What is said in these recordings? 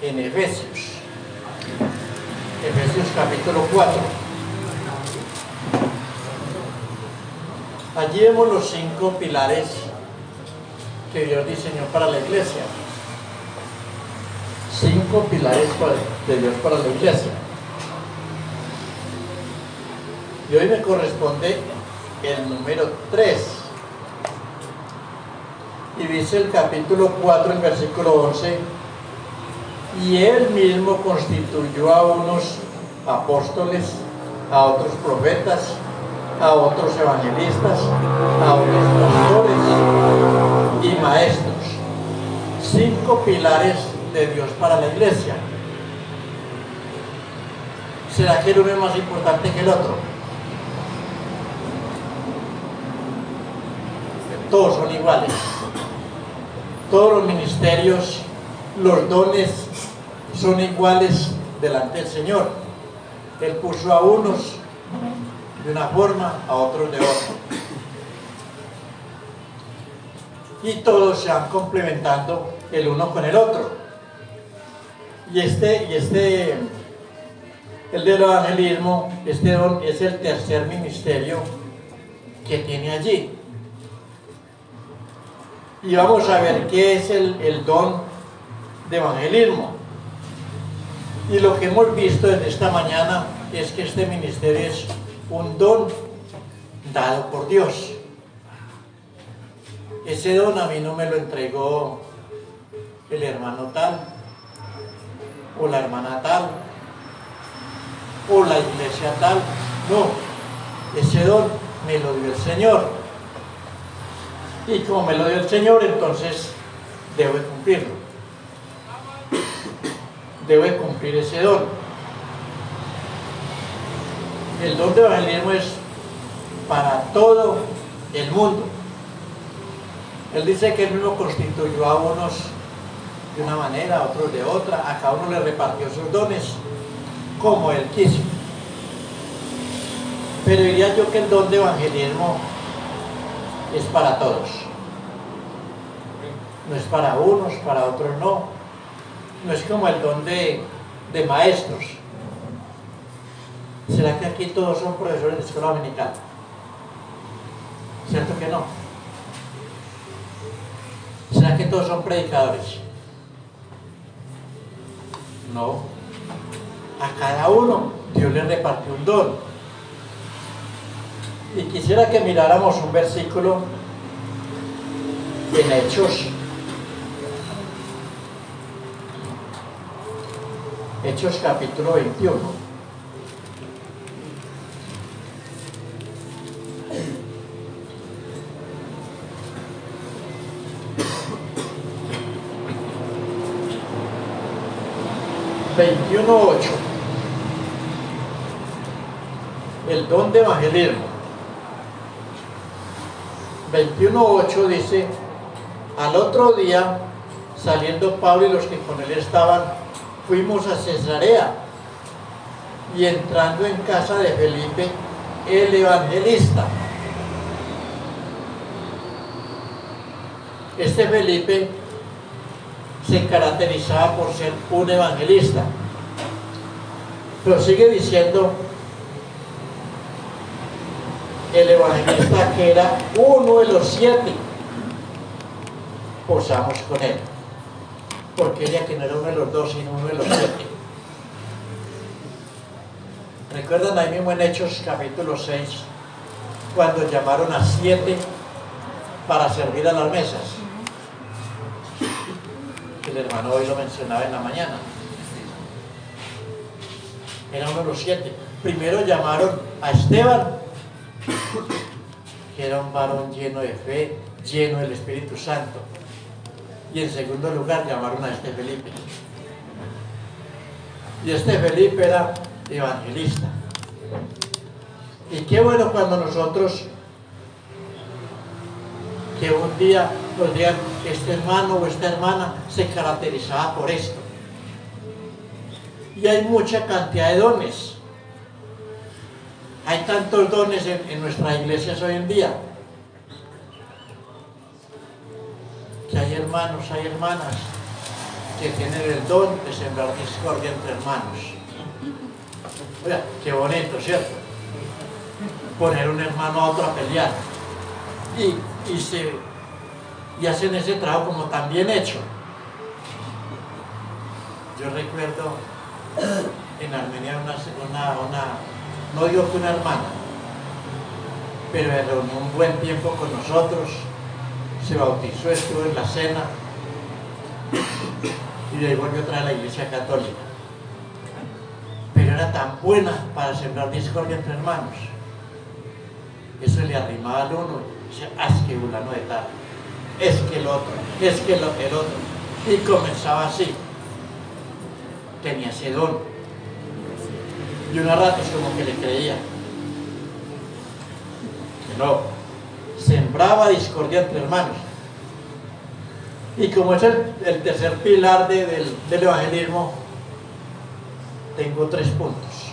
en Efesios capítulo 4. Allí vemos los 5 pilares que Dios diseñó para la iglesia. 5 pilares de Dios para la iglesia. Y hoy me corresponde el número 3. Y dice el capítulo 4, el versículo 11: y Él mismo constituyó a unos apóstoles, a otros profetas, a otros evangelistas, a otros pastores y maestros. 5 pilares de Dios para la iglesia. ¿Será que el uno es más importante que el otro? Todos son iguales. Todos los ministerios, los dones son iguales delante del Señor. Él puso a unos de una forma, a otros de otra. Y todos se van complementando el uno con el otro. Y el del evangelismo, este don es el tercer ministerio que tiene allí. Y vamos a ver qué es el don de evangelismo. Y lo que hemos visto desde esta mañana es que este ministerio es un don dado por Dios. Ese don a mí no me lo entregó el hermano tal, o la hermana tal, o la iglesia tal. No, ese don me lo dio el Señor. Y como me lo dio el Señor, entonces debo de cumplirlo. Debo de cumplir ese don. El don de evangelismo es para todo el mundo. Él dice que Él mismo constituyó a unos de una manera, a otros de otra, a cada uno le repartió sus dones como Él quiso. Pero diría yo que el don de evangelismo es para todos. No es para unos, para otros no. No es como el don de maestros. ¿Será que aquí todos son profesores de escuela dominical? ¿Cierto que no? ¿Será que todos son predicadores? No. A cada uno Dios le repartió un don. Y quisiera que miráramos un versículo en Hechos capítulo 21. El don de evangelismo. 21:8 dice: al otro día, saliendo Pablo y los que con él estaban, fuimos a Cesarea, y entrando en casa de Felipe, el evangelista. Este Felipe se caracterizaba por ser un evangelista, pero sigue diciendo el evangelista que era uno de los 7. Posamos con él, porque ella que no era uno de los 2 sino uno de los 7. ¿Recuerdan ahí mismo en Hechos capítulo 6 cuando llamaron a 7 para servir a las mesas? El hermano hoy lo mencionaba en la mañana. Era uno de los 7. Primero llamaron a Esteban, que era un varón lleno de fe, lleno del Espíritu Santo. Y en segundo lugar llamaron a este Felipe. Y este Felipe era evangelista. Y qué bueno cuando nosotros, que un día nos digan que este hermano o esta hermana se caracterizaba por esto. Y hay mucha cantidad de dones. Hay tantos dones en nuestras iglesias hoy en día, que hay hermanos, hay hermanas que tienen el don de sembrar discordia entre hermanos. Oiga, qué bonito, ¿cierto? Poner un hermano a otro a pelear. Y hacen ese trabajo como tan bien hecho. Yo recuerdo en Armenia no digo que una hermana, pero reunió un buen tiempo con nosotros, se bautizó, estuvo en la cena y de ahí volvió a traer a la Iglesia Católica. Pero era tan buena para sembrar discordia entre hermanos. Eso le arrimaba al uno, decía, es que fulano de tal, es que el otro, es que el otro. Y comenzaba así. Tenía ese don. Y unos ratos como que le creía. Que no. Sembraba discordia entre hermanos. Y como es el tercer pilar del evangelismo, tengo 3 puntos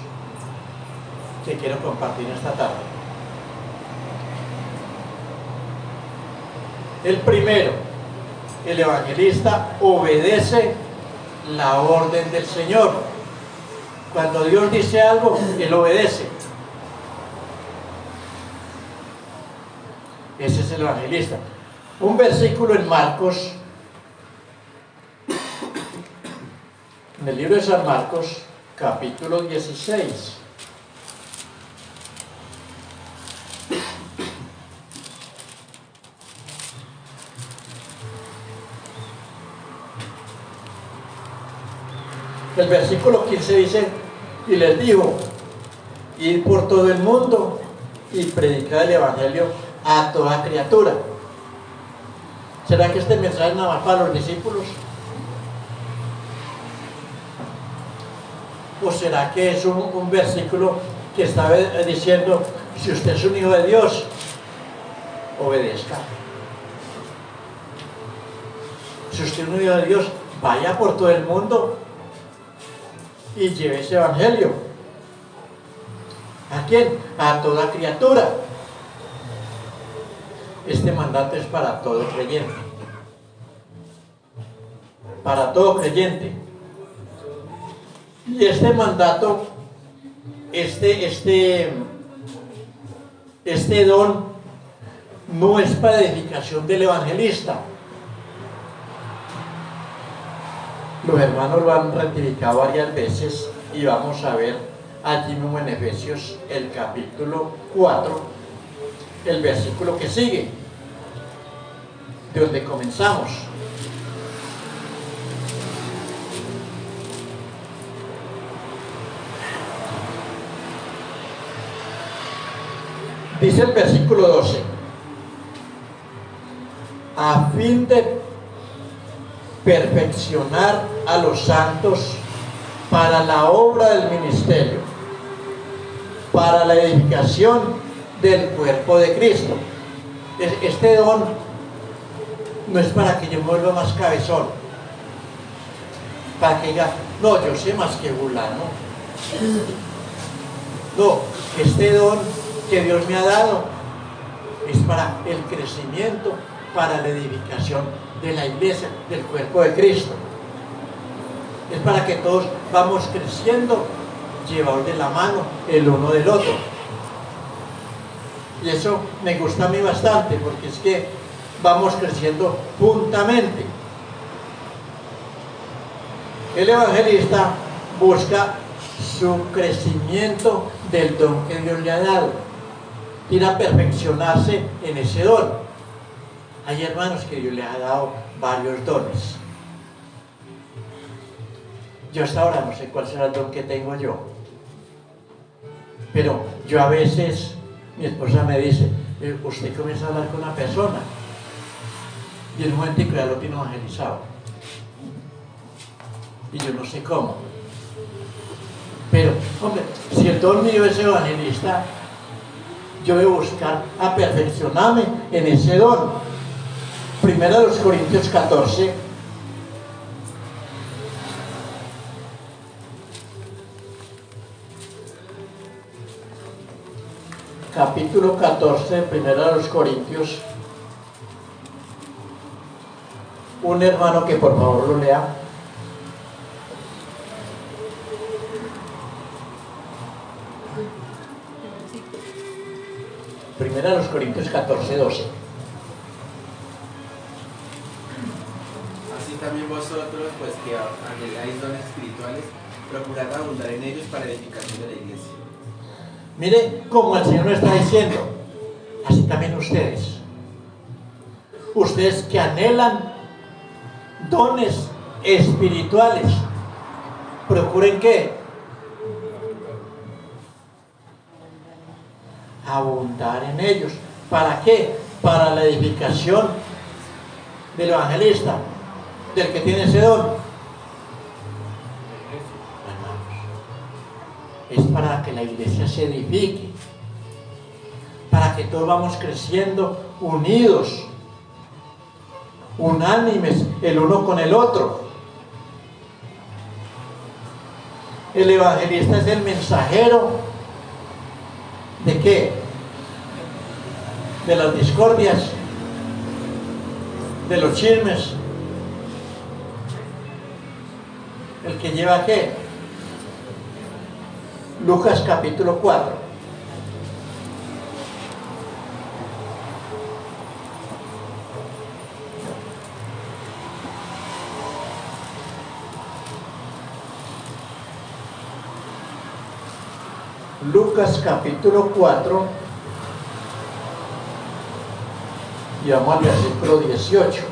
que quiero compartir esta tarde. El primero, el evangelista obedece la orden del Señor. Cuando Dios dice algo, él obedece. Ese es el evangelista. Un versículo en Marcos, en el libro de San Marcos, capítulo 16. El versículo 15 dice, y les dijo, id por todo el mundo y predicad el evangelio a toda criatura. ¿Será que este mensaje es nada más para los discípulos? ¿O será que es un versículo que está diciendo, si usted es un hijo de Dios, obedezca? Si usted es un hijo de Dios, vaya por todo el mundo y lleve ese evangelio. ¿A quién? A toda criatura. Este mandato es para todo creyente. Para todo creyente. Y este mandato, este don, no es para edificación del evangelista. Los hermanos lo han rectificado varias veces y vamos a ver allí mismo en Efesios el capítulo 4, el versículo que sigue, de donde comenzamos. Dice el versículo 12, a fin de perfeccionar a los santos para la obra del ministerio, para la edificación del cuerpo de Cristo. Este don no es para que yo me vuelva más cabezón, para que diga, no, yo sé más que fulano. No, este don que Dios me ha dado es para el crecimiento, para la edificación de la iglesia, del cuerpo de Cristo. Es para que todos vamos creciendo, llevados de la mano el uno del otro. Y eso me gusta a mí bastante, porque es que vamos creciendo juntamente. El evangelista busca su crecimiento del don que Dios le ha dado. Quiere perfeccionarse en ese don. Hay hermanos que Dios les ha dado varios dones. Yo hasta ahora no sé cuál será el don que tengo yo. Pero yo a veces, mi esposa me dice, usted comienza a hablar con una persona y en un momentico ya lo tiene evangelizado. Y yo no sé cómo. Pero, hombre, si el don mío es evangelista, yo voy a buscar a perfeccionarme en ese don. Primera de los Corintios 14. Capítulo 14, Primera de los Corintios. Un hermano que por favor lo lea. Corintios 14:12. Así también vosotros, pues que anheláis dones espirituales, procurad abundar en ellos para la edificación de la iglesia. Mire como el Señor nos está diciendo, así también ustedes. Ustedes que anhelan dones espirituales, procuren ¿qué? Abundar en ellos. ¿Para qué? Para la edificación del evangelista, del que tiene ese don. Es para que la iglesia se edifique, para que todos vamos creciendo unidos, unánimes el uno con el otro. El evangelista es el mensajero ¿de qué? De las discordias, de los chismes. ¿El que lleva qué? Lucas capítulo 4. Lucas capítulo 4 y vamos al versículo 18.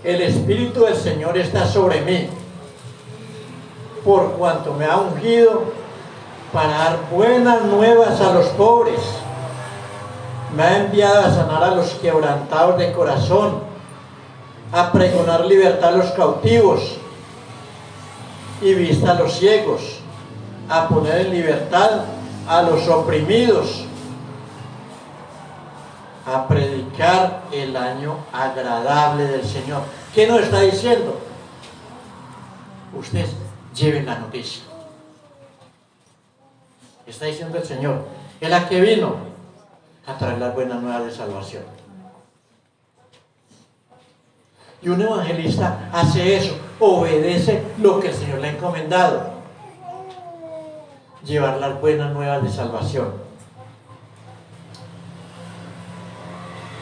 El Espíritu del Señor está sobre mí, por cuanto me ha ungido para dar buenas nuevas a los pobres. Me ha enviado a sanar a los quebrantados de corazón, a pregonar libertad a los cautivos y vista a los ciegos, a poner en libertad a los oprimidos, a predicar el año agradable del Señor. ¿Qué nos está diciendo? Ustedes lleven la noticia. Está diciendo el Señor, Él a que vino a traer las buenas nuevas de salvación. Y un evangelista hace eso, obedece lo que el Señor le ha encomendado, llevar las buenas nuevas de salvación.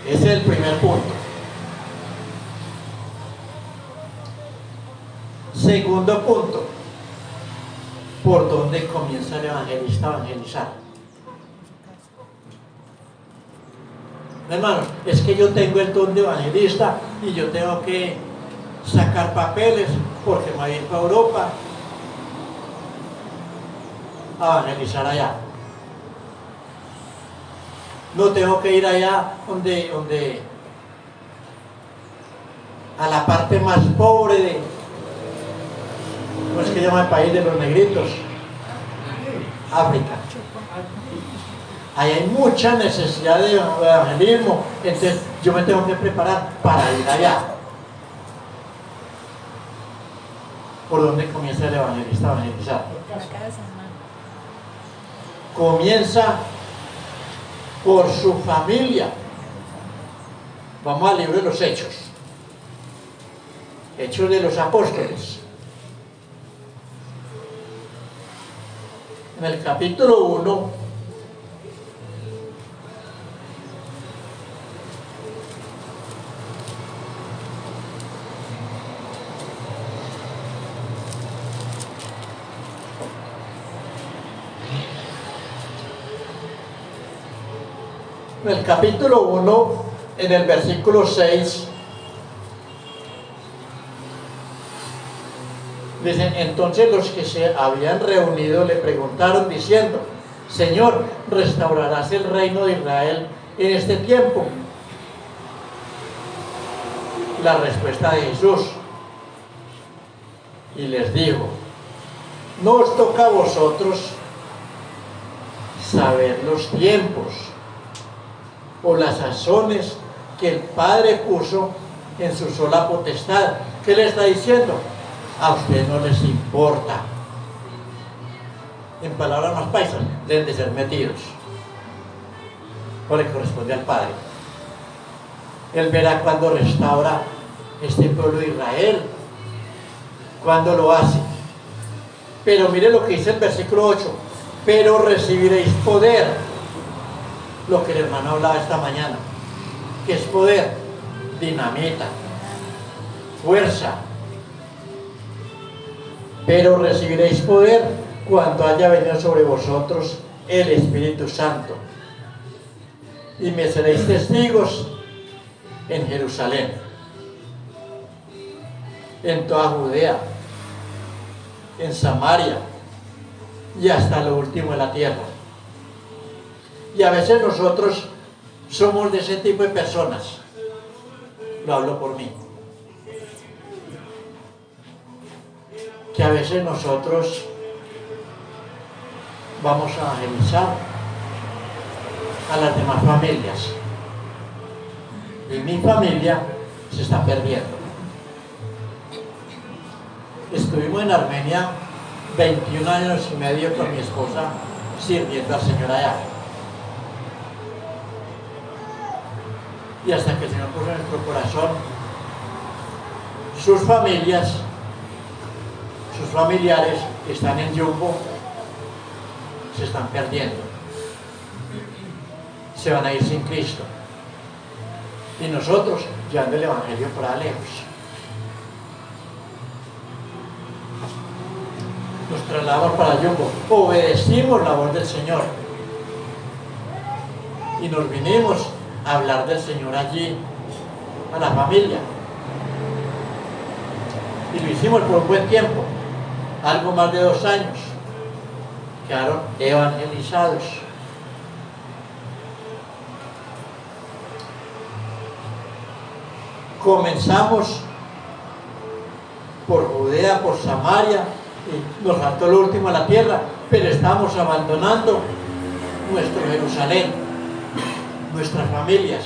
Ese es el primer punto. Segundo punto, ¿por dónde comienza el evangelista a evangelizar? Hermanos, es que yo tengo el don de evangelista y yo tengo que sacar papeles porque me voy a ir para Europa a evangelizar allá. No tengo que ir allá donde a la parte más pobre de, ¿cómo es que llama el país de los negritos? África. Ahí hay mucha necesidad de evangelismo, entonces yo me tengo que preparar para ir allá. ¿Por dónde comienza el evangelista a evangelizar? Comienza por su familia. Vamos al libro de los Hechos. Hechos de los Apóstoles. En el capítulo 1, en el capítulo 1, en el versículo 6, dicen, entonces los que se habían reunido le preguntaron diciendo, Señor, ¿restaurarás el reino de Israel en este tiempo? La respuesta de Jesús, y les dijo, no os toca a vosotros saber los tiempos o las sazones que el Padre puso en su sola potestad. ¿Qué le está diciendo? A ustedes no les importa. En palabras más paisas, deben de ser metidos. O le corresponde al Padre. Él verá cuando restaura este pueblo de Israel, cuando lo hace. Pero mire lo que dice el versículo 8, pero recibiréis poder, lo que el hermano hablaba esta mañana, que es poder, dinamita, fuerza. Pero recibiréis poder cuando haya venido sobre vosotros el Espíritu Santo, y me seréis testigos en Jerusalén, en toda Judea, en Samaria y hasta lo último de la tierra. Y a veces nosotros somos de ese tipo de personas, lo hablo por mí, que a veces nosotros vamos a evangelizar a las demás familias, y mi familia se está perdiendo. Estuvimos en Armenia 21 años y medio con mi esposa sirviendo al Señor allá, y hasta que el Señor puso en nuestro corazón, sus familias, sus familiares que están en Yumbo se están perdiendo, se van a ir sin Cristo, y nosotros llevando el Evangelio por allá lejos. Nos trasladamos para Yumbo, obedecimos la voz del Señor y nos vinimos a hablar del Señor allí a la familia, y lo hicimos por un buen tiempo, algo más de 2 años. Quedaron evangelizados. Comenzamos por Judea, por Samaria, y nos faltó lo último a la tierra, pero estamos abandonando nuestro Jerusalén, nuestras familias.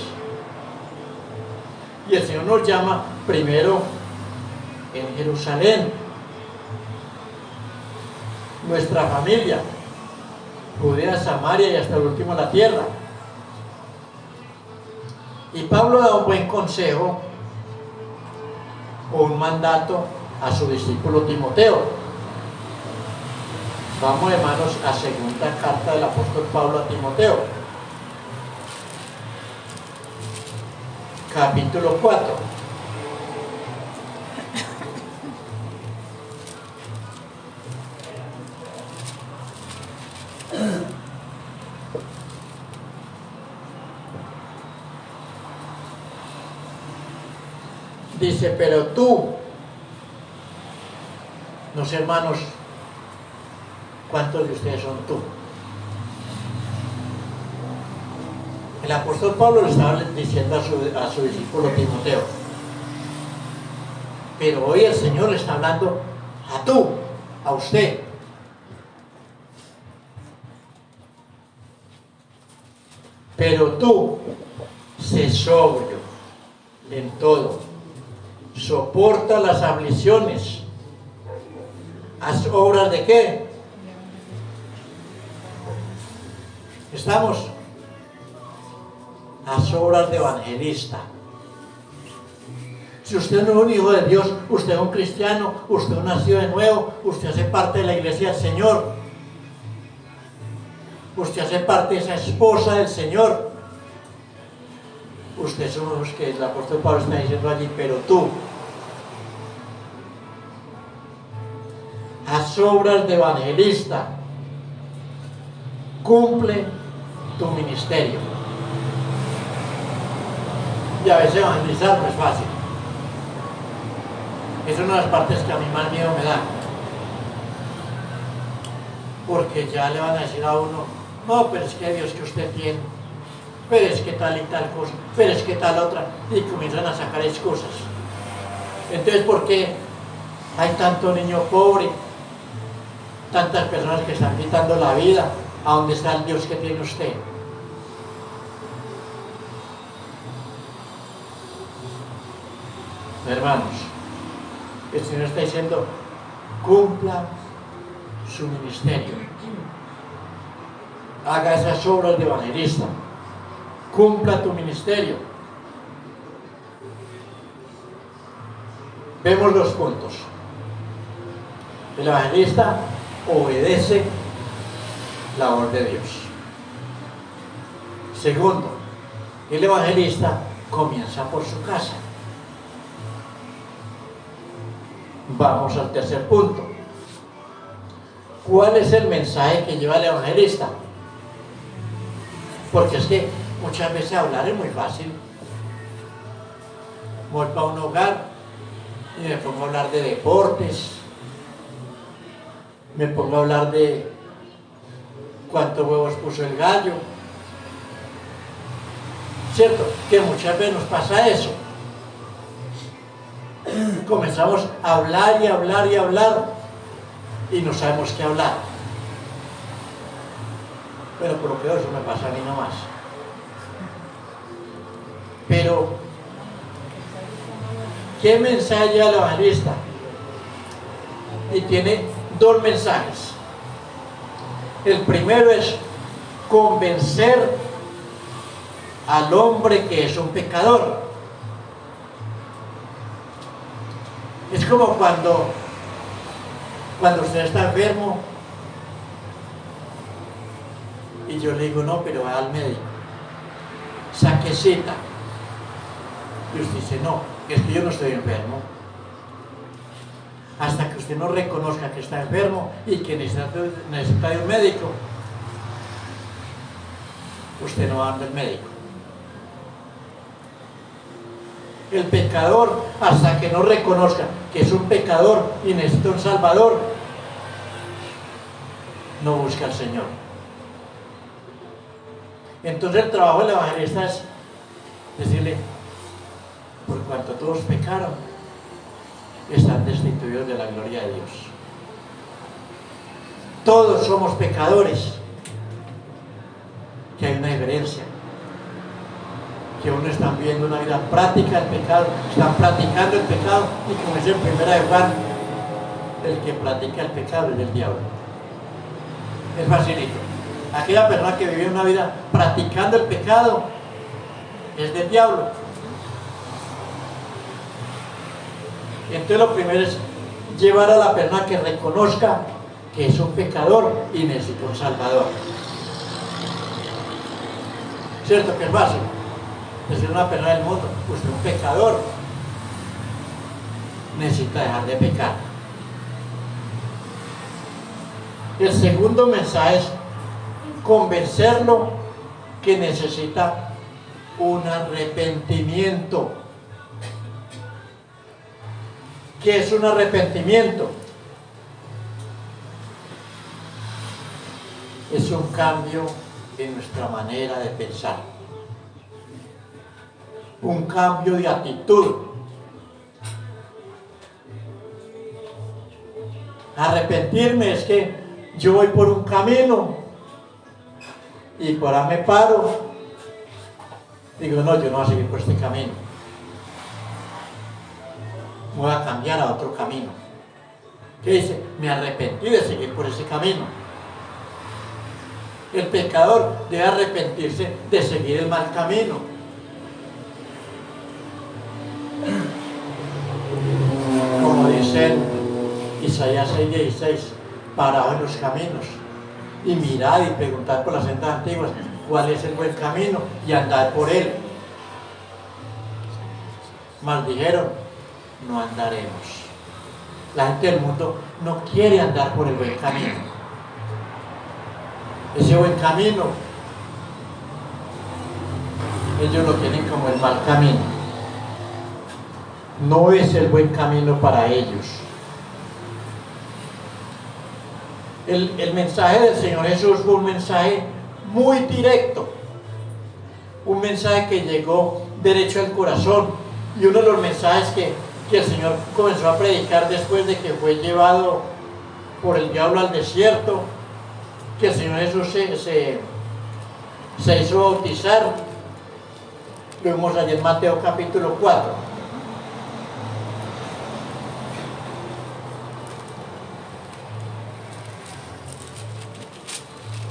Y el Señor nos llama primero en Jerusalén, nuestra familia, Judea, Samaria y hasta el último de la tierra. Y Pablo da un buen consejo o un mandato a su discípulo Timoteo. Vamos, hermanos, a segunda carta del apóstol Pablo a Timoteo, capítulo 4. Dice, pero tú, no sé, hermanos, ¿cuántos de ustedes son tú? El apóstol Pablo le estaba diciendo a su discípulo Timoteo, pero hoy el Señor le está hablando a tú, a usted. Pero tú, sé sobrio en todo, soporta las aflicciones, haz obras de ¿qué? Estamos, haz obras de evangelista. Si usted no es un hijo de Dios, usted es un cristiano, usted nació de nuevo, usted hace parte de la iglesia del Señor, usted hace parte de esa esposa del Señor. Ustedes son los que el apóstol Pablo está diciendo allí, pero tú, haz obras de evangelista, cumple tu ministerio. Y a veces evangelizar no es fácil. Es una de las partes que a mí más miedo me da, porque ya le van a decir a uno, no, pero es que Dios que usted tiene, pero es que tal y tal cosa, pero es que tal otra, y comienzan a sacar excusas. Entonces, ¿por qué hay tanto niño pobre, tantas personas que están quitando la vida? ¿A dónde está el Dios que tiene usted? Hermanos, el Señor está diciendo, cumpla su ministerio, haga esas obras de evangelista, cumpla tu ministerio. Vemos dos puntos. El evangelista obedece la voz de Dios. Segundo, el evangelista comienza por su casa. Vamos al tercer punto. ¿Cuál es el mensaje que lleva el evangelista? Porque es que muchas veces hablar es muy fácil. Voy para un hogar y me pongo a hablar de deportes, me pongo a hablar de cuántos huevos puso el gallo. ¿Cierto? Que muchas veces nos pasa eso. Comenzamos a hablar y hablar y hablar y no sabemos qué hablar. Pero por lo que eso me pasa a mí nomás. Pero, ¿qué mensaje lleva el evangelista? Y tiene dos mensajes. El primero es convencer al hombre que es un pecador. Es como cuando usted está enfermo y yo le digo, no, pero va al médico, saque cita. Y usted dice, no, es que yo no estoy enfermo. Hasta que usted no reconozca que está enfermo y que necesita de un médico, usted no va al médico. El pecador, hasta que no reconozca que es un pecador y necesita un salvador, no busca al Señor. Entonces el trabajo del evangelista es decirle, por cuanto todos pecaron, están destituidos de la gloria de Dios. Todos somos pecadores, que hay una diferencia, que uno está viviendo una vida práctica del pecado, están practicando el pecado, y como dice en primera de Juan, el que practica el pecado es del diablo. Es facilito. Aquella persona que vive una vida practicando el pecado es del diablo. Entonces lo primero es llevar a la persona que reconozca que es un pecador y necesita un salvador. ¿Cierto que es fácil? Decir una persona del mundo, usted es un pecador, necesita dejar de pecar. El segundo mensaje es convencerlo que necesita un arrepentimiento. ¿Qué es un arrepentimiento? Es un cambio en nuestra manera de pensar, un cambio de actitud. Arrepentirme es que yo voy por un camino y por ahí me paro, digo, no, yo no voy a seguir por este camino, voy a cambiar a otro camino. ¿Qué dice? Me arrepentí de seguir por ese camino. El pecador debe arrepentirse de seguir el mal camino. Como dice en Isaías 6:16, paraos en los caminos y mirad y preguntad por las sendas antiguas cuál es el buen camino y andad por él. Mas dijeron, no andaremos. La gente del mundo no quiere andar por el buen camino. Ese buen camino, ellos lo tienen como el mal camino. No es el buen camino para ellos. El mensaje del Señor Jesús fue un mensaje muy directo, un mensaje que llegó derecho al corazón, y uno de los mensajes que el Señor comenzó a predicar después de que fue llevado por el diablo al desierto, que el Señor Jesús se hizo bautizar. Lo vimos allí en Mateo capítulo 4.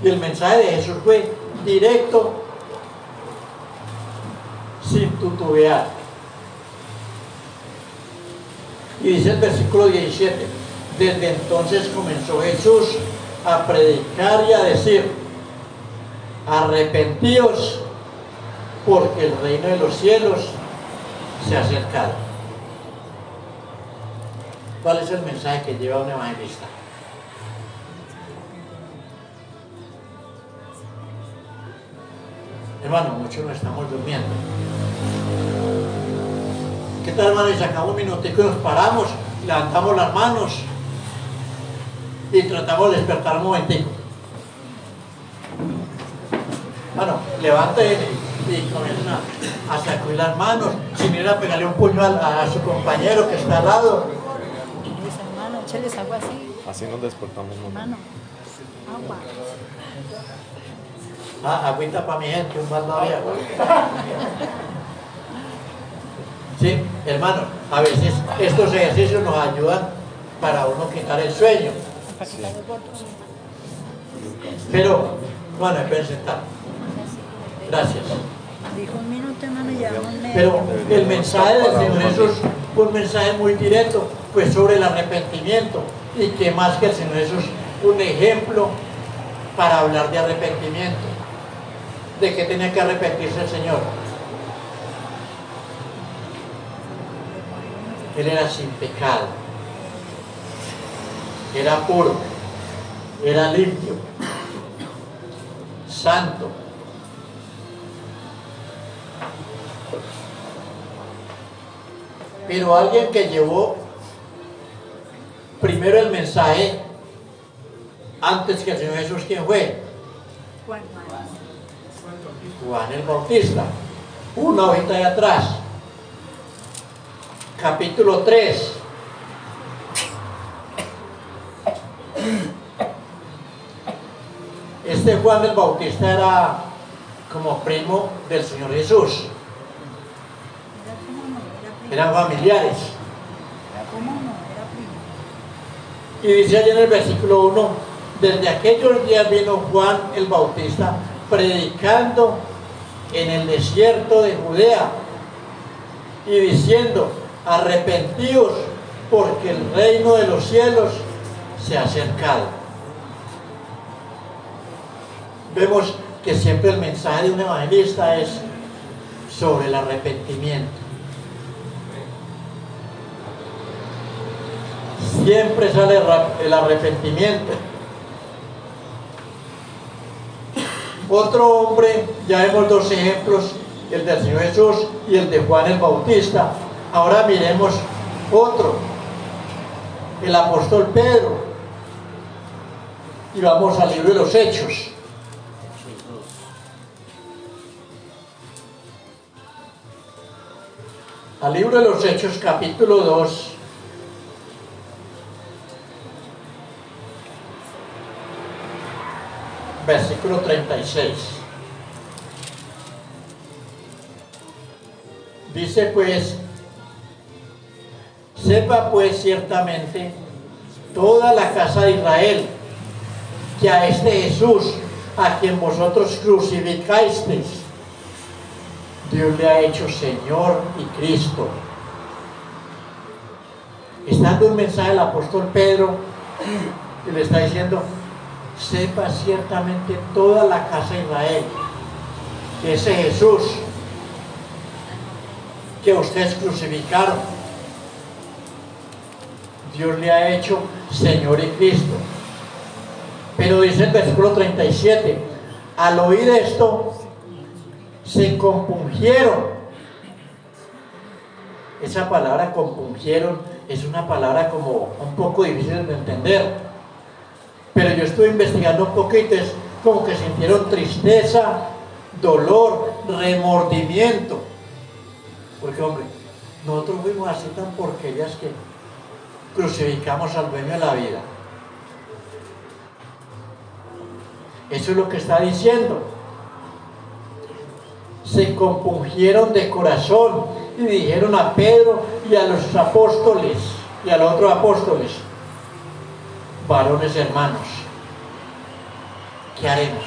Y el mensaje de Jesús fue directo, sin titubear. Y dice el versículo 17, desde entonces comenzó Jesús a predicar y a decir, arrepentíos, porque el reino de los cielos se ha acercado. ¿Cuál es el mensaje que lleva un evangelista? Hermano, muchos no estamos durmiendo. ¿Qué tal, hermano? Y sacamos un minutico y nos paramos, levantamos las manos y tratamos de despertar un momentico. Bueno, levante y comienzan a sacudir las manos, sin ir a pegarle un puño a su compañero que está al lado. Dice, hermano, échales agua así. Así nos despertamos, Hermano, agua. Agüita para mi gente, un balde de agua. Sí, hermano, a veces estos ejercicios nos ayudan para uno quitar el sueño. Sí. Pero, bueno, pueden sentar. Gracias. Dijo un minuto, hermano, y llevamos medio. Pero el mensaje del Señor Jesús fue un mensaje muy directo, pues sobre el arrepentimiento. Y que más que el Señor Jesús, un ejemplo para hablar de arrepentimiento. ¿De qué tenía que arrepentirse el Señor? Él era sin pecado, era puro, era limpio, santo. Pero alguien que llevó primero el mensaje antes que el Señor Jesús, ¿quién fue? Juan el Bautista. Una hojita de atrás. Capítulo 3. Este Juan el Bautista era como primo del Señor Jesús. Eran familiares. Y dice allí en el versículo 1, desde aquellos días vino Juan el Bautista predicando en el desierto de Judea y diciendo, arrepentíos porque el reino de los cielos se ha acercado. Vemos que siempre el mensaje de un evangelista es sobre el arrepentimiento. Siempre sale el arrepentimiento. Otro hombre, ya vemos dos ejemplos, el del Señor Jesús y el de Juan el Bautista. Ahora miremos otro, el apóstol Pedro. Y vamos al libro de los Hechos. Al libro de los Hechos, capítulo 2. Versículo 36. Dice pues, sepa pues ciertamente toda la casa de Israel que a este Jesús, a quien vosotros crucificasteis, Dios le ha hecho Señor y Cristo. Está dando un mensaje al apóstol Pedro y le está diciendo, sepa ciertamente toda la casa de Israel que ese Jesús que ustedes crucificaron, Dios le ha hecho Señor y Cristo. Pero dice el versículo 37, al oír esto se compungieron. Esa palabra compungieron es una palabra como un poco difícil de entender. Pero yo estuve investigando un poquito, es como que sintieron tristeza, dolor, remordimiento. Porque, hombre, nosotros fuimos así tan porquerías que crucificamos al dueño de la vida. Eso es lo que está diciendo. Se compungieron de corazón y dijeron a Pedro y a los apóstoles y a los otros apóstoles, varones hermanos, ¿qué haremos?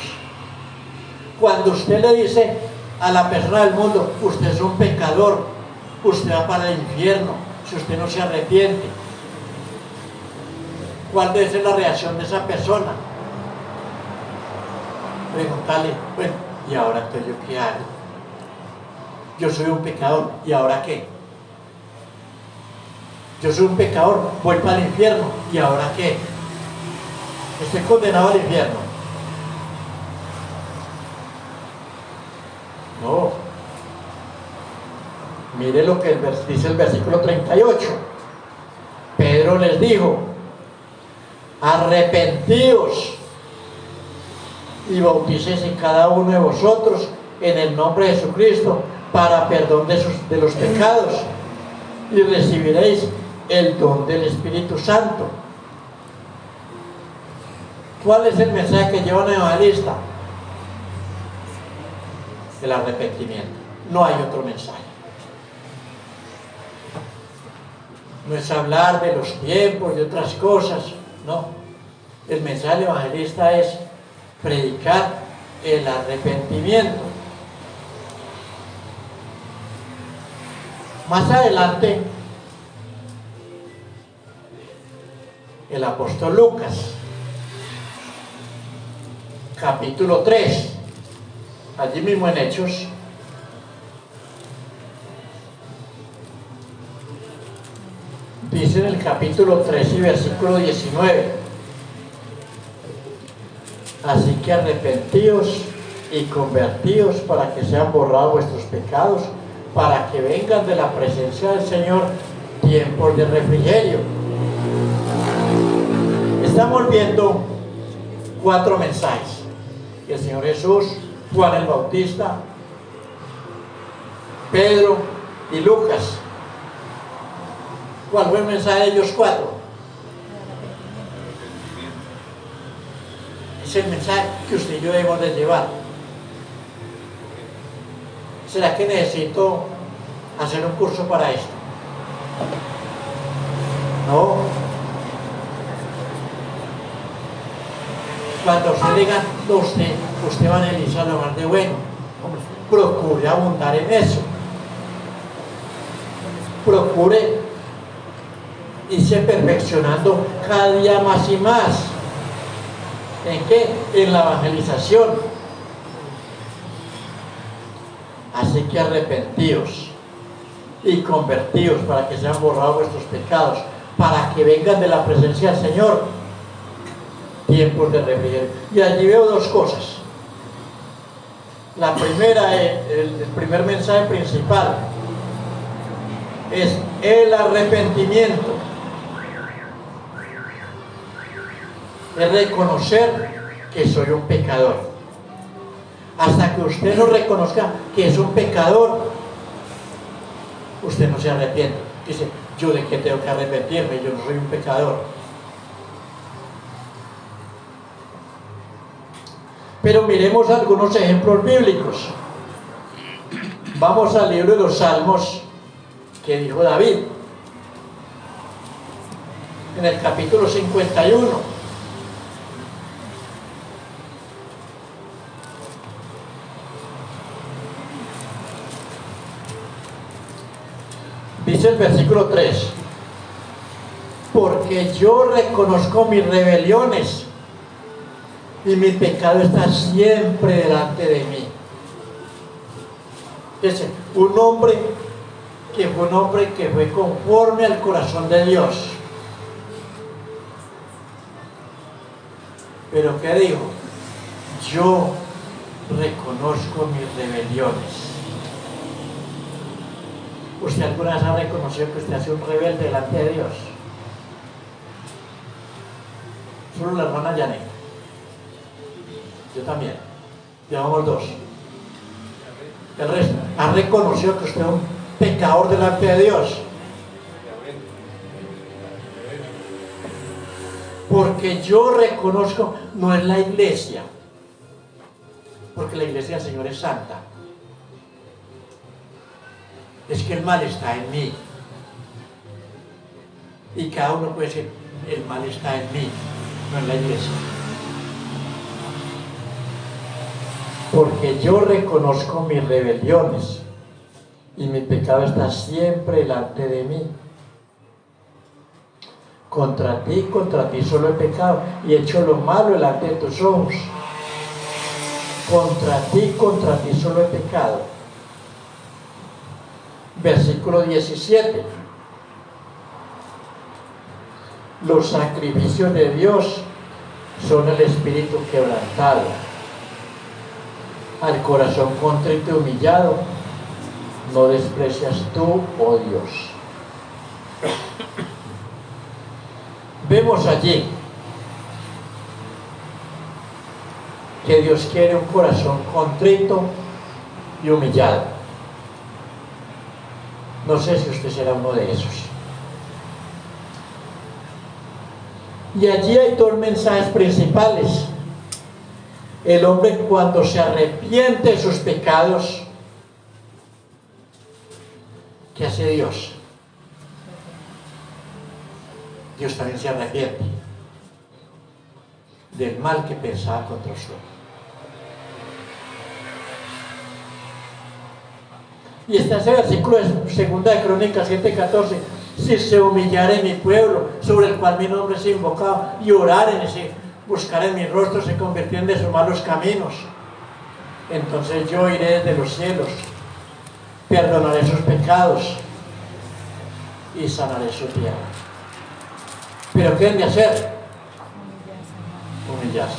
Cuando usted le dice a la persona del mundo, usted es un pecador, usted va para el infierno, si usted no se arrepiente? ¿Cuál debe ser la reacción de esa persona? Preguntarle, bueno, ¿y ahora entonces yo qué hago? Yo soy un pecador, ¿y ahora qué? Yo soy un pecador, voy para el infierno, ¿y ahora qué? Estoy condenado al infierno. No. Mire lo que dice el versículo 38. Pedro les dijo: arrepentíos y bautícese cada uno de vosotros en el nombre de Jesucristo para perdón de los pecados, y recibiréis el don del Espíritu Santo. ¿Cuál es el mensaje que lleva un evangelista? El arrepentimiento. No hay otro mensaje. No es hablar de los tiempos, de otras cosas, no. El mensaje del evangelista es predicar el arrepentimiento. Más adelante, el apóstol Lucas, capítulo 3, allí mismo en Hechos, dice en el capítulo 3 y versículo 19: así que arrepentíos y convertíos para que sean borrados vuestros pecados, para que vengan de la presencia del Señor tiempos de refrigerio. Estamos viendo 4 mensajes: el Señor Jesús, Juan el Bautista, Pedro y Lucas. ¿Cuál fue el mensaje de ellos 4? Es el mensaje que usted y yo debemos de llevar. ¿Será que necesito hacer un curso para esto? No. Cuando usted diga, usted va a analizar lo más de bueno, procure abundar en eso. Procure irse perfeccionando cada día más y más. ¿En qué? En la evangelización. Así que arrepentíos y convertíos para que sean borrados vuestros pecados, para que vengan de la presencia del Señor tiempos de refrigerio. Y allí veo 2 cosas. La primera, el primer mensaje principal es el arrepentimiento. Es reconocer que soy un pecador. Hasta que usted no reconozca que es un pecador, usted no se arrepiente. Dice, ¿yo de qué tengo que arrepentirme? Yo no soy un pecador. Pero miremos algunos ejemplos bíblicos. Vamos al libro de los Salmos que dijo David, en el capítulo 51. Dice el versículo 3: porque yo reconozco mis rebeliones y mi pecado está siempre delante de mí. Dice, un hombre que fue conforme al corazón de Dios. Pero ¿qué dijo? Yo reconozco mis rebeliones. ¿Usted alguna vez ha reconocido que usted ha sido un rebelde delante de Dios? Solo la hermana Janet. Yo también. Llevamos 2. El resto ha reconocido que usted es un pecador delante de Dios. Porque yo reconozco, no es la iglesia, porque la iglesia del Señor es santa. Es que el mal está en mí. Y cada uno puede decir, el mal está en mí, no en la iglesia. Porque yo reconozco mis rebeliones y mi pecado está siempre delante de mí. contra ti solo he pecado y he hecho lo malo delante de tus ojos. Contra ti solo he pecado. Versículo 17. Los sacrificios de Dios son el espíritu quebrantado. Al corazón contrito y humillado no desprecias tú, oh Dios. Vemos allí que Dios quiere un corazón contrito y humillado. No sé si usted será uno de esos. Y allí hay dos mensajes principales. El hombre, cuando se arrepiente de sus pecados, ¿qué hace Dios? Dios también se arrepiente del mal que pensaba contra usted. Y está ese versículo de 2 de Crónicas 7:14. Si se humillare mi pueblo, sobre el cual mi nombre es invocado, y oraren, buscar en mi rostro, se convirtieron de sus malos caminos, entonces yo iré desde los cielos, perdonaré sus pecados y sanaré su tierra. ¿Pero qué deben de hacer? Humillarse.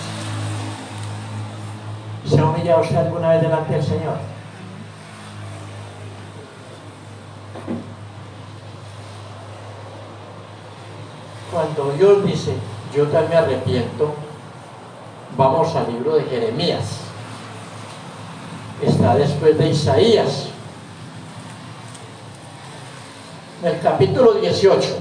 ¿Se ha humillado usted alguna vez delante del Señor? Cuando Dios dice, yo también me arrepiento, vamos al libro de Jeremías. Está después de Isaías. En el capítulo 18.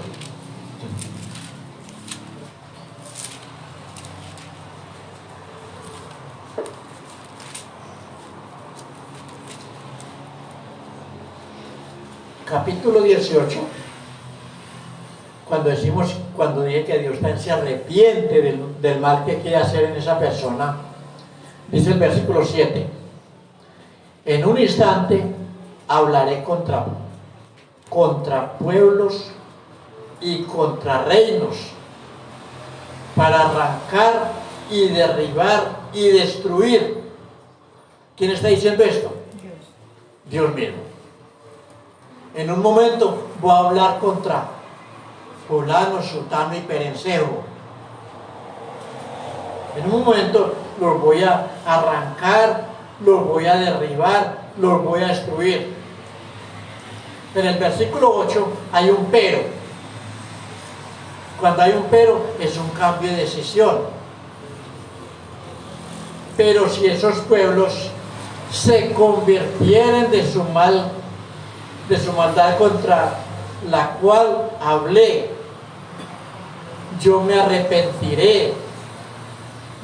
Capítulo 18. Cuando dije que Dios también se arrepiente del mal que quiere hacer en esa persona, dice el versículo 7: en un instante hablaré contra pueblos y contra reinos, para arrancar y derribar y destruir. ¿Quién está diciendo esto? Dios mismo. En un momento voy a hablar contra fulano, sutano y perencejo. En un momento los voy a arrancar, los voy a derribar, los voy a destruir. En el versículo 8 hay un pero. Cuando hay un pero, es un cambio de decisión. Pero si esos pueblos se convirtieren de su maldad contra la cual hablé, yo me arrepentiré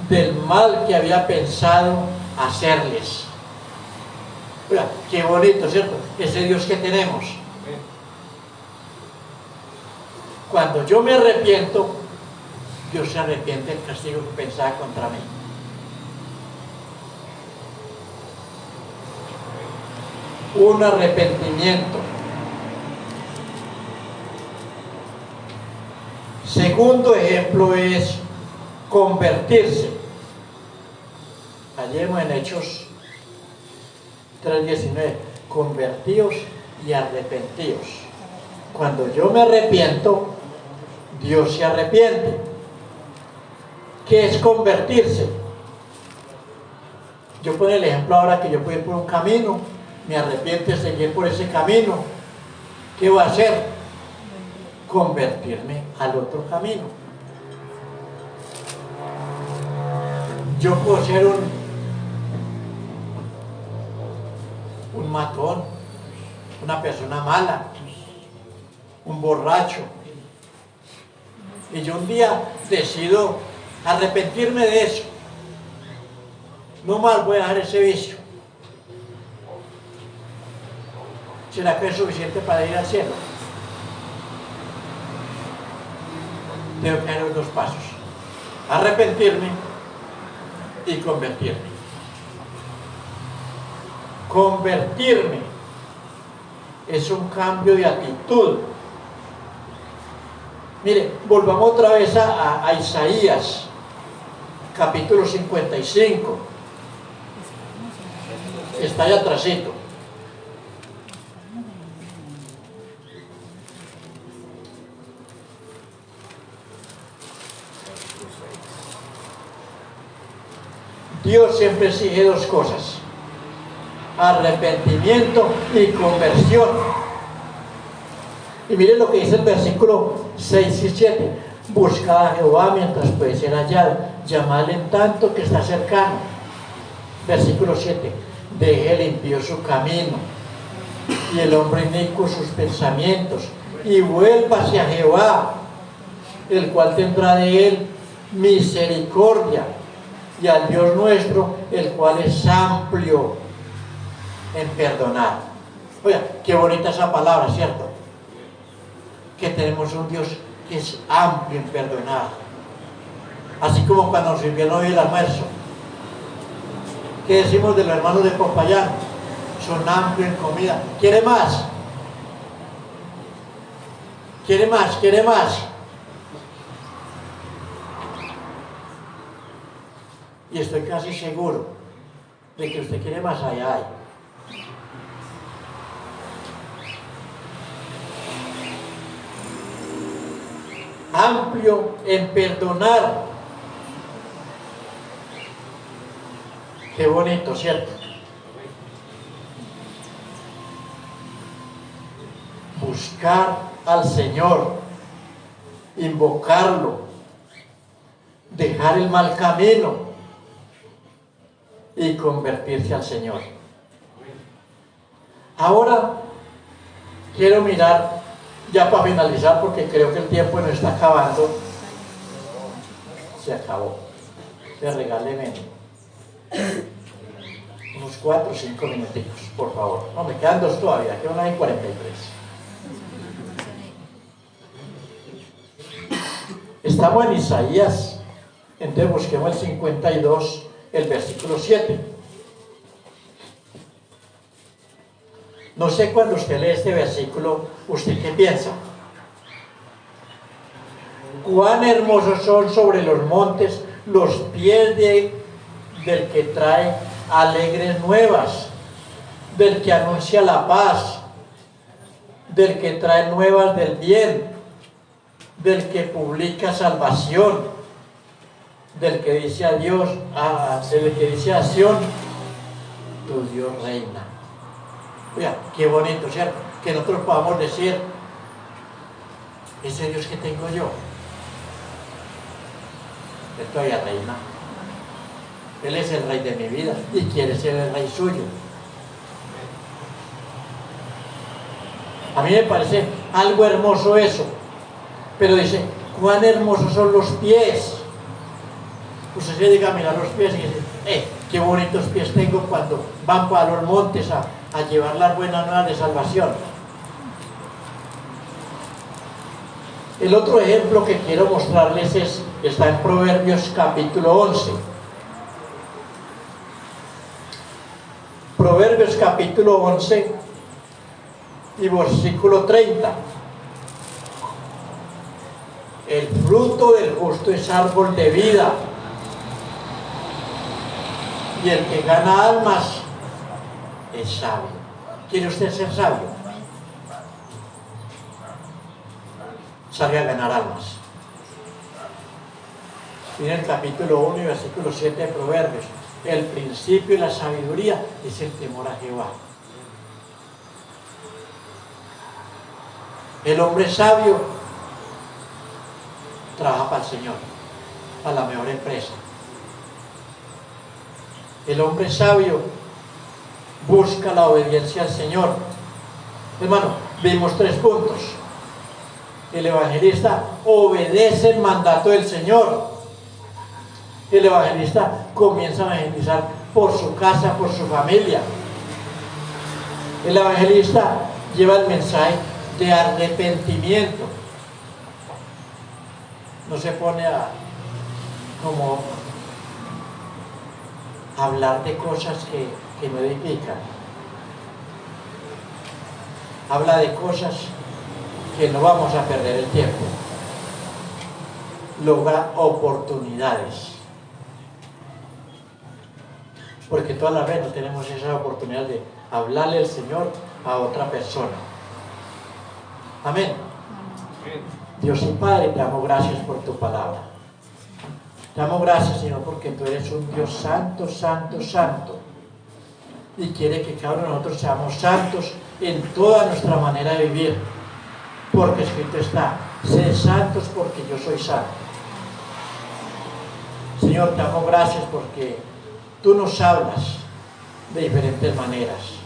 del mal que había pensado hacerles. Mira, qué bonito, ¿cierto? Ese Dios que tenemos. Cuando yo me arrepiento, Dios se arrepiente del castigo que pensaba contra mí. Un arrepentimiento. Segundo ejemplo es convertirse. Allí en Hechos 3:19, convertíos y arrepentíos. Cuando yo me arrepiento, Dios se arrepiente. ¿Qué es convertirse? Yo pongo el ejemplo ahora que yo puedo ir por un camino, me arrepiento de seguir por ese camino. ¿Qué voy a hacer? Convertirme al otro camino. Yo puedo ser un matón, una persona mala, un borracho, y yo un día decido arrepentirme de eso. No más voy a dejar ese vicio. ¿Será que es suficiente para ir al cielo? Tengo que dar los dos pasos: arrepentirme y convertirme. Convertirme es un cambio de actitud. Mire, volvamos otra vez a Isaías, capítulo 55. Está allá atrásito. Dios siempre exige dos cosas: arrepentimiento y conversión. Y miren lo que dice el versículo 6 y 7. Buscad a Jehová mientras puede ser hallado, llamadle en tanto que está cercano. Versículo 7. Deje el impío su camino y el hombre inicuo sus pensamientos, y vuelva hacia Jehová, el cual tendrá de él misericordia, y al Dios nuestro, el cual es amplio en perdonar. Oiga, qué bonita esa palabra, ¿cierto? Que tenemos un Dios que es amplio en perdonar. Así como cuando nos sirvieron hoy el almuerzo. ¿Qué decimos de los hermanos de Popayán? Son amplios en comida. ¿Quiere más? ¿Quiere más? ¿Quiere más? Y estoy casi seguro de que usted quiere más allá hay. Amplio en perdonar. Qué bonito, ¿cierto? Buscar al Señor, invocarlo, dejar el mal camino y convertirse al Señor. Ahora quiero mirar, ya para finalizar, porque creo que el tiempo nos está acabando. Se acabó. Le regáleme unos 4 o 5 minutitos, por favor. No, me quedan 2 todavía, quedan 1 y 43. Estamos en Isaías, entonces busquemos el 52, el versículo 7. No sé, cuando usted lee este versículo, ¿usted qué piensa? Cuán hermosos son sobre los montes los pies del que trae alegres nuevas, del que anuncia la paz, del que trae nuevas del bien, del que publica salvación, del que dice a Dios, del que dice a Sión, tu Dios reina. Oiga, qué bonito, ¿cierto? Que nosotros podamos decir, ese Dios que tengo yo, Él todavía reina. Él es el rey de mi vida y quiere ser el rey suyo. A mí me parece algo hermoso eso. Pero dice, cuán hermosos son los pies. Usted se llega a mirar los pies y dice, qué bonitos pies tengo cuando van para los montes a llevar las buenas nuevas de salvación. El otro ejemplo que quiero mostrarles está en Proverbios capítulo 11. Proverbios capítulo 11 y versículo 30. El fruto del justo es árbol de vida, y el que gana almas es sabio. ¿Quiere usted ser sabio? Salga a ganar almas. Miren el capítulo 1 y versículo 7 de Proverbios. El principio y la sabiduría es el temor a Jehová. El hombre sabio trabaja para el Señor, para la mejor empresa. El hombre sabio busca la obediencia al Señor. Hermano, vimos 3 puntos. El evangelista obedece el mandato del Señor. El evangelista comienza a evangelizar por su casa, por su familia. El evangelista lleva el mensaje de arrepentimiento. No se pone a como hablar de cosas que no edifican. Habla de cosas que no vamos a perder el tiempo. logra oportunidades. Porque todas las veces no tenemos esa oportunidad de hablarle al Señor a otra persona. Amén. Dios y Padre, te damos gracias por tu palabra. Te damos gracias, Señor, porque tú eres un Dios santo, santo, santo. Y quiere que cada uno de nosotros seamos santos en toda nuestra manera de vivir. Porque escrito está, sed santos porque yo soy santo. Señor, te damos gracias porque tú nos hablas de diferentes maneras.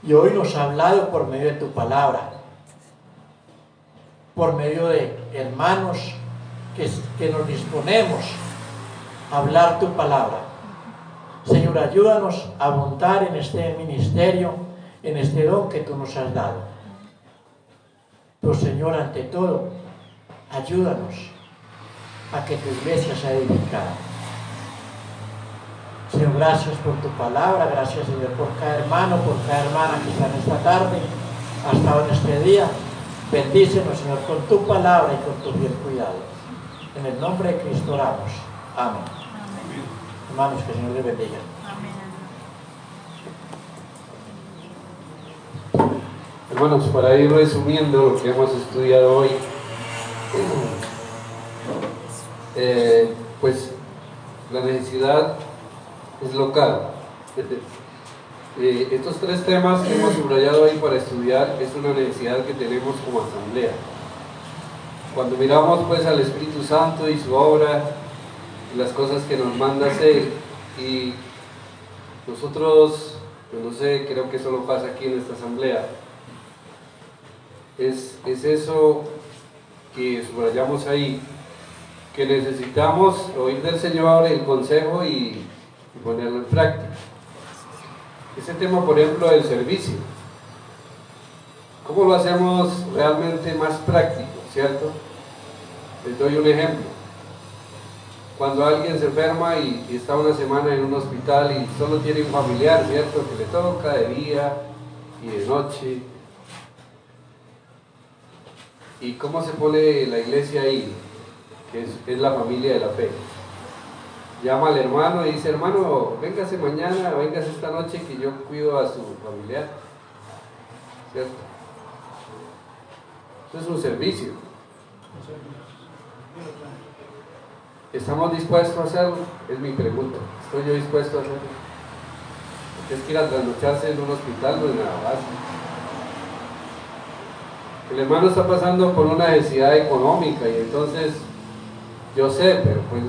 Y hoy nos has hablado por medio de tu palabra. Por medio de hermanos que nos disponemos a hablar tu palabra. Señor, ayúdanos a abundar en este ministerio, en este don que tú nos has dado. Pero Señor, ante todo, ayúdanos a que tu iglesia sea edificada. Señor, gracias por tu palabra, gracias, Señor, por cada hermano, por cada hermana que está en esta tarde, ha estado en este día. Bendícenos, Señor, con tu palabra y con tu fiel cuidado. En el nombre de Cristo oramos. Amén. Amén. Hermanos, que el Señor les bendiga. Amén. Hermanos, para ir resumiendo lo que hemos estudiado hoy, pues la necesidad es local. Estos tres temas que hemos subrayado hoy para estudiar es una necesidad que tenemos como asamblea. Cuando miramos pues al Espíritu Santo y su obra, y las cosas que nos manda hacer, y nosotros, pues no sé, creo que eso lo pasa aquí en esta asamblea, es eso que subrayamos ahí, que necesitamos oír del Señor el consejo y ponerlo en práctica. Ese tema, por ejemplo, del servicio, ¿cómo lo hacemos realmente más práctico, cierto? Les doy un ejemplo. Cuando alguien se enferma y está una semana en un hospital y solo tiene un familiar, cierto, que le toca de día y de noche, ¿y cómo se pone la iglesia ahí? Que es la familia de la fe. Llama al hermano y dice, hermano, véngase mañana, véngase esta noche que yo cuido a su familiar, ¿cierto? Eso es un servicio. ¿Estamos dispuestos a hacerlo? Es mi pregunta. ¿Estoy yo dispuesto a hacerlo? Porque es que ir a trasnocharse en un hospital no es nada fácil. El hermano está pasando por una necesidad económica y entonces yo sé, pero pues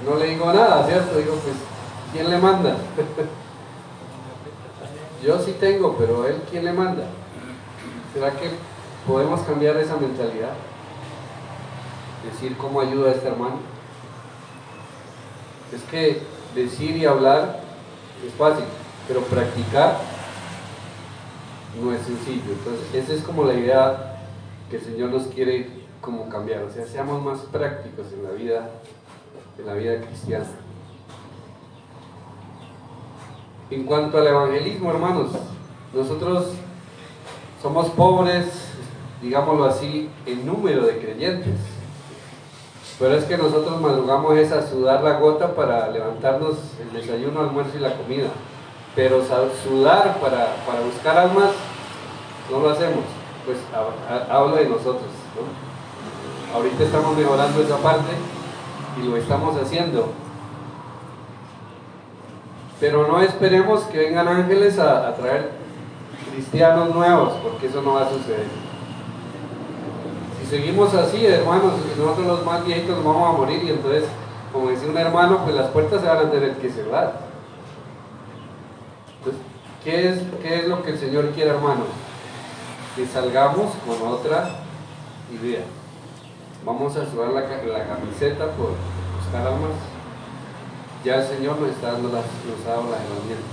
no le digo nada, ¿cierto? Digo, pues, ¿quién le manda? Yo sí tengo, pero él, ¿quién le manda? ¿Será que podemos cambiar esa mentalidad? Decir cómo ayuda a este hermano. Es que decir y hablar es fácil, pero practicar no es sencillo. Entonces, esa es como la idea que el Señor nos quiere como cambiar. O sea, seamos más prácticos en la vida cristiana. En cuanto al evangelismo, hermanos, nosotros somos pobres, digámoslo así, en número de creyentes, pero es que nosotros madrugamos es a sudar la gota para levantarnos el desayuno, almuerzo y la comida, pero sudar para buscar almas no lo hacemos. Pues hablo de nosotros, ¿no? Ahorita estamos mejorando esa parte y lo estamos haciendo, pero no esperemos que vengan ángeles a traer cristianos nuevos, porque eso no va a suceder. Si seguimos así, hermanos, nosotros los más viejitos nos vamos a morir y entonces, como decía un hermano, pues las puertas se van a tener que cerrar. Entonces, ¿qué es lo que el Señor quiere, hermanos? Que salgamos con otra idea. Vamos a sudar la camiseta por buscar almas. Ya el Señor nos ha dado las herramientas.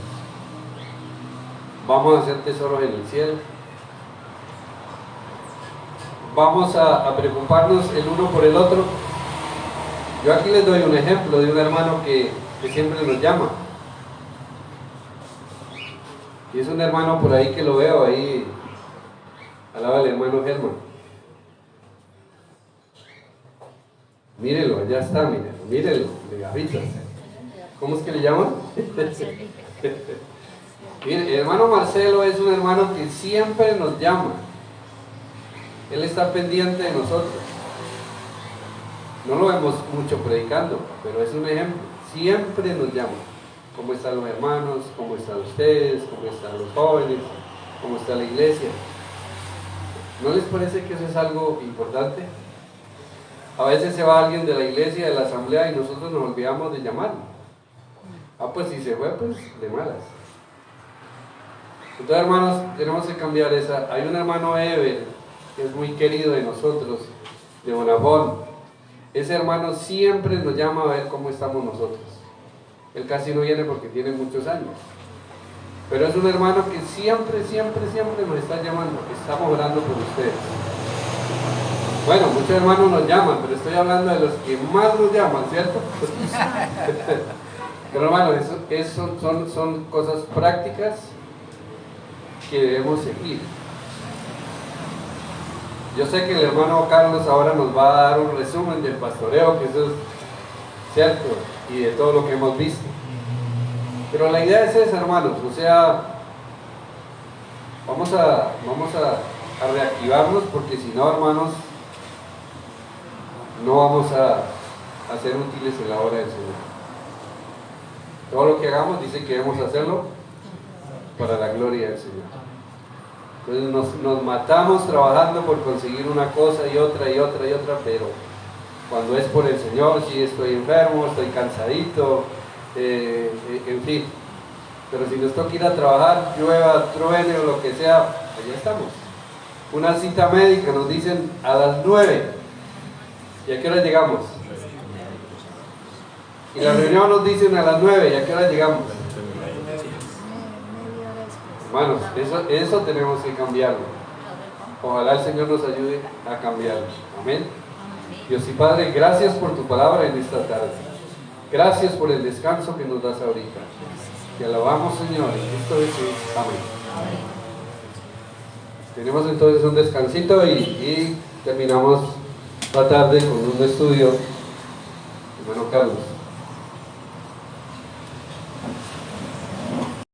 Vamos a hacer tesoros en el cielo. Vamos a preocuparnos el uno por el otro. Yo aquí les doy un ejemplo de un hermano que siempre nos llama. Y es un hermano por ahí que lo veo ahí al lado del hermano Germán. Mírelo, allá está, mírelo, de gavitas. ¿Cómo es que le llaman? Mire, el hermano Marcelo es un hermano que siempre nos llama. Él está pendiente de nosotros. No lo vemos mucho predicando, pero es un ejemplo. Siempre nos llama. ¿Cómo están los hermanos? ¿Cómo están ustedes? ¿Cómo están los jóvenes? ¿Cómo está la iglesia? ¿No les parece que eso es algo importante? A veces se va alguien de la iglesia, de la asamblea, y nosotros nos olvidamos de llamarlo. Ah, pues si se fue, pues de malas. Entonces, hermanos, tenemos que cambiar esa. Hay un hermano Ever, que es muy querido de nosotros, de Bonafón. Ese hermano siempre nos llama a ver cómo estamos nosotros. Él casi no viene porque tiene muchos años. Pero es un hermano que siempre nos está llamando. Estamos orando por ustedes. Bueno, muchos hermanos nos llaman, pero estoy hablando de los que más nos llaman, ¿cierto? Pero hermanos, eso son cosas prácticas que debemos seguir. Yo sé que el hermano Carlos ahora nos va a dar un resumen del pastoreo, que eso es cierto, y de todo lo que hemos visto. Pero la idea es esa, hermanos, o sea, vamos a reactivarnos, porque si no, hermanos, no vamos a ser útiles en la obra del Señor. Todo lo que hagamos dice que debemos hacerlo para la gloria del Señor. Entonces nos matamos trabajando por conseguir una cosa y otra, pero cuando es por el Señor, si estoy enfermo, estoy cansadito, en fin. Pero si nos toca ir a trabajar, llueva, truene o lo que sea, allá estamos. Una cita médica nos dicen a las 9. ¿Y a qué hora llegamos? Y la reunión nos dicen a las 9. ¿Y a qué hora llegamos? Hermanos, eso tenemos que cambiarlo. Ojalá el Señor nos ayude a cambiarlo. Amén. Dios y Padre, gracias por tu palabra en esta tarde. Gracias por el descanso que nos das ahorita. Te alabamos, Señor. Esto es amén. Tenemos entonces un descansito y terminamos la tarde con un estudio. Hermano Carlos.